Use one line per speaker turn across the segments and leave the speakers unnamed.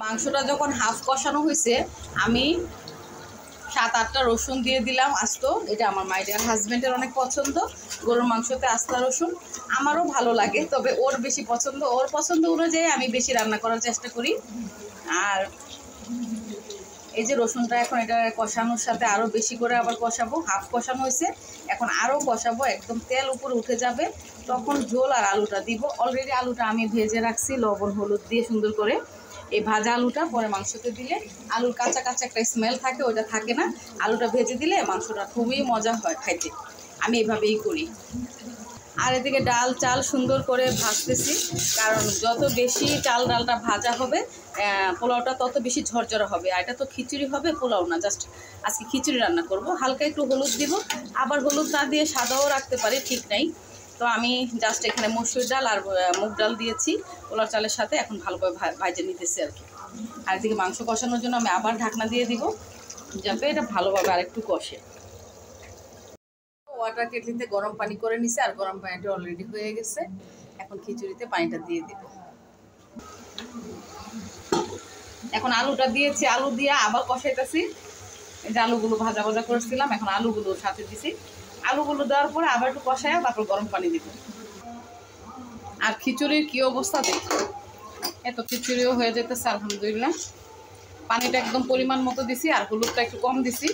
মাংসটা যখন হাফ কষানো হয়েছে আমি 7-8টা রসুন দিয়ে দিলাম আস্ত। এটা আমার মাইডিয়ার হাজবেন্ডের অনেক পছন্দ, গরুর মাংসতে আস্তা রসুন। আমারও ভালো লাগে, তবে ওর বেশি পছন্দ, ওর পছন্দ অনুযায়ী আমি বেশি রান্না করার চেষ্টা করি। আর এই যে রসুনটা এখন এটা কষানোর সাথে আরও বেশি করে আবার কষাবো। হাফ কষানো হয়েছে, এখন আরও কষাবো, একদম তেল উপরে উঠে যাবে, তখন ঝোল আর আলুটা দিব। অলরেডি আলুটা আমি ভেজে রাখছি লবণ হলুদ দিয়ে সুন্দর করে। এই ভাজা আলুটা পরে মাংসতে দিলে আলুর কাঁচা কাঁচা একটা স্মেল থাকে, ওটা থাকে না। আলুটা ভেজে দিলে মাংসটা খুবই মজা হয় খাইতে, আমি এভাবেই করি। আর এদিকে ডাল চাল সুন্দর করে ভাজতেছি, কারণ যত বেশি চাল ডালটা ভাজা হবে পোলাওটা তত বেশি ঝরঝরা হবে। আর এটা তো খিচুড়ি হবে, পোলাও না, জাস্ট আজকে খিচুড়ি রান্না করব। হালকা একটু হলুদ দিব, আবার হলুদ না দিয়ে সাদাও রাখতে পারি, ঠিক নাই। তো আমি জাস্ট এখানে মসুর ডাল আর মুগ ডাল দিয়েছি পোলাও চালের সাথে, এখন ভালোভাবে ভাজে নিতেছি আর কি। আর এদিকে মাংস কষানোর জন্য আমি আবার ঢাকনা দিয়ে দিব, যাতে এটা ভালোভাবে আরেকটু কষে। ওয়াটার কেটলিতে গরম পানি করে নিছে, আর গরম পানিটা অলরেডি হয়ে গেছে। এখন খিচুড়িতে পানিটা দিয়ে দিব। এখন আলুটা দিয়েছি, আলু দিয়ে আবার কষাইতেছি। এই যে আলুগুলো ভাজা ভাজা করেছিলাম, এখন আলুগুলো সাথে দিছি। আলুগুলো দেওয়ার পরে আবার একটু কষায় তারপর গরম পানি দিব। আর খিচুড়ির কি অবস্থা দেখি, এত খিচুড়িও হয়ে যেতেছে আলহামদুলিল্লাহ। পানিটা একদম পরিমাণ মতো দিছি, আর হলুদটা একটু কম দিছি।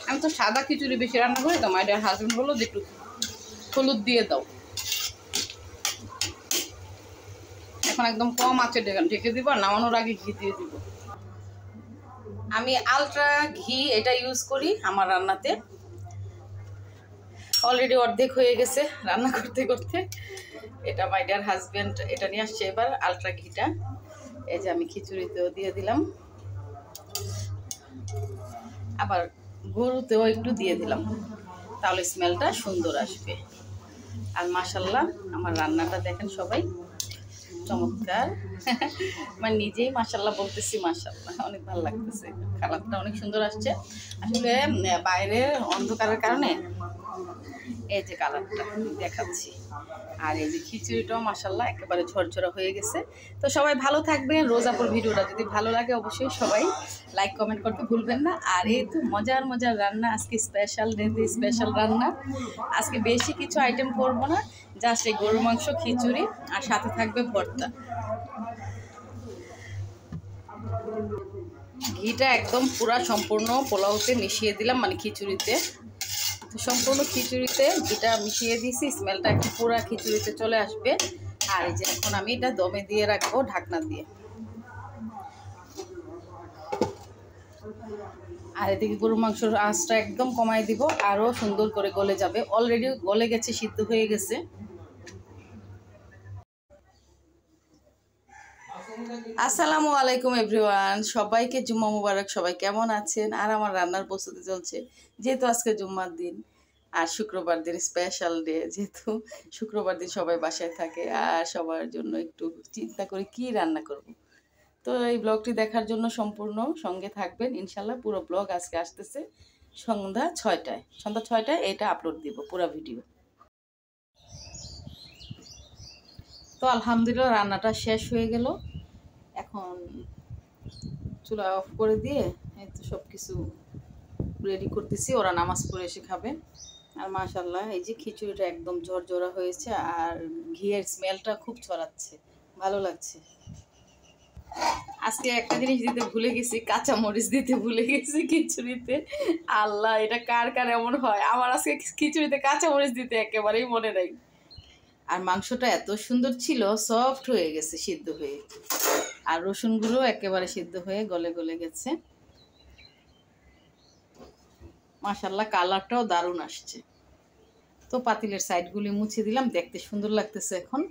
আমি তো সাদা খিচুড়ি বেশি রান্না করি, তো আমার হাজবেন্ড বললো যে একটু হলুদ দিয়ে দাও। এখন একদম কম আঁচে ঢেকে দিব, আর নামানোর আগে ঘি দিয়ে দিব। আমি আলট্রা ঘি এটা ইউজ করি আমার রান্নাতে। অলরেডি অর্ধেক হয়ে গেছে রান্না করতে করতে। এটা মাই ডিয়ার হাজবেন্ড এটা নিয়ে আসছে এবার আলট্রা ঘিটা। এই যে আমি খিচুড়িতেও দিয়ে দিলাম, আবার গরুতেও একটু দিয়ে দিলাম, তাহলে স্মেলটা সুন্দর আসবে। আর মাশাল্লাহ আমার রান্নাটা দেখেন সবাই, চমৎকার। মানে নিজেই মাশাল্লাহ বলতেছি, মাশাল্লাহ অনেক ভালো লাগতেছে, কালারটা অনেক সুন্দর আসছে। আসলে বাইরের অন্ধকারের কারণে এই যে কালারটা দেখাচ্ছি। আর এই যে খিচুড়িটাও মাশাল্লাহ একেবারে ঝরঝরা হয়ে গেছে। তো সবাই ভালো থাকবেন। রোজাপুর ভিডিওটা যদি ভালো লাগে অবশ্যই সবাই লাইক কমেন্ট করতে ভুলবেন না। আর এই তো মজার মজার রান্না, আজকে স্পেশাল ডেতে স্পেশাল রান্না। আজকে বেশি কিছু আইটেম করবো না, জাস্ট এই গরুর মাংস খিচুড়ি আর সাথে থাকবে ভর্তা। ঘিটা একদম পুরা সম্পূর্ণ পোলাওতে মিশিয়ে দিলাম, মানে খিচুড়িতে। তো সম্পূর্ণ খিচুড়িতে ঘিটা মিশিয়ে দিয়েছি, স্মেলটা একটু পুরা খিচুড়িতে চলে আসবে। আর এই যে এখন আমি এটা দমে দিয়ে রাখবো ঢাকনা দিয়ে। আর এদিকে গরুর মাংসের আঁচটা একদম কমাই দিব, আরও সুন্দর করে গলে যাবে। অলরেডি গলে গেছে, সিদ্ধ হয়ে গেছে। আসসালামু আলাইকুম এভরিওয়ান, সবাইকে জুম্মা মুবারক। সবাই কেমন আছেন? আর আমার রান্নার প্রস্তুতি চলছে, যেহেতু আজকে জুম্মার দিন আর শুক্রবার দিন স্পেশাল ডে, যেহেতু শুক্রবার দিন সবাই বাসায় থাকে, আর সবার জন্য একটু চিন্তা করি কি রান্না করব। তো এই ব্লগটি দেখার জন্য সম্পূর্ণ সঙ্গে থাকবেন ইনশাল্লাহ। পুরো ব্লগ আজকে আসতেছে সন্ধ্যা 6টায় এটা আপলোড দিব পুরো ভিডিও। তো আলহামদুলিল্লাহ রান্নাটা শেষ হয়ে গেল। এখন চুলা অফ করে দিয়ে এই তো সব কিছু রেডি করতেছি, ওরা নামাজ পড়ে এসে খাবে। আর মাশাল্লাহ এই যে খিচুড়িটা একদম ঝরঝরা হয়েছে, আর ঘিয়ের স্মেলটা খুব ছড়াচ্ছে, ভালো লাগছে। আজকে একটা জিনিস দিতে ভুলে গেছি, কাঁচামরিচ দিতে ভুলে গেছি খিচুড়িতে। আল্লাহ, এটা কার কার এমন হয়? আমার আজকে খিচুড়িতে কাঁচামরিচ দিতে একেবারেই মনে নাই। আর মাংসটা এত সুন্দর ছিল, সফট হয়ে গেছে সিদ্ধ হয়ে, আর রসুনগুলো একেবারে সিদ্ধ হয়ে গলে গলে গেছে। মাশাল্লাহ কালারটাও দারুণ আসছে। তো পাতিলের সাইডগুলি মুছে দিলাম, দেখতে সুন্দর লাগতেছে এখন।